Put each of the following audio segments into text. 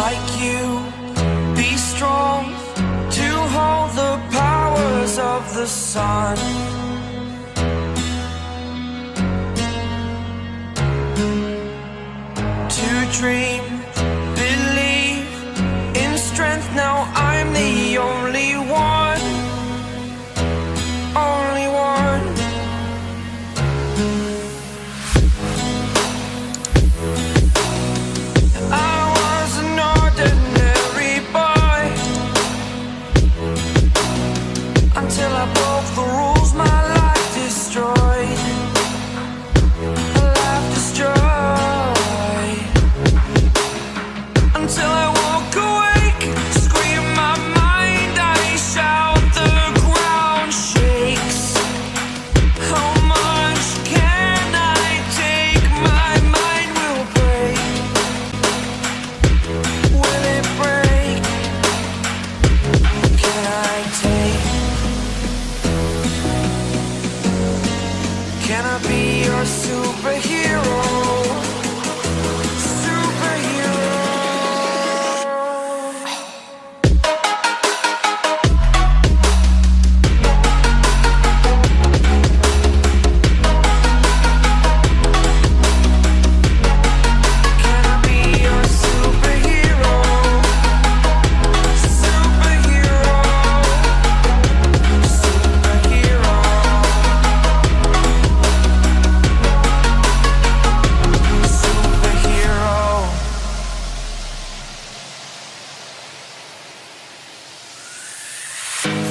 like you, be strong to hold the powers of the sun. To dream, believe in strength. Now I'm the only one, only one. I was an ordinary boy until I broke the rules. My life destroyed, a life destroyed. Until I woke awake, scream my mind, I shout, the ground shakes. How much can I take? My mind will break. Will it break? Can I take? Can I be your superhero?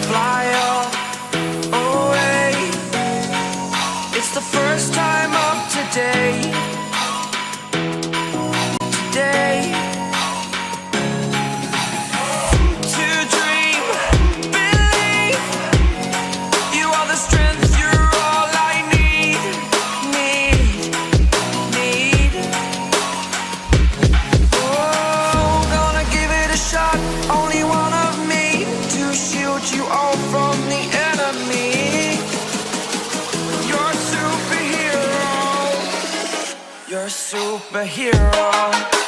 Fly up away. It's the first time of today. Today. To dream, believe. You are the strength, you're all I need. Need. Oh, gonna give it a shot. Only one of me to shield you all from the enemy. You're a superhero. You're a superhero.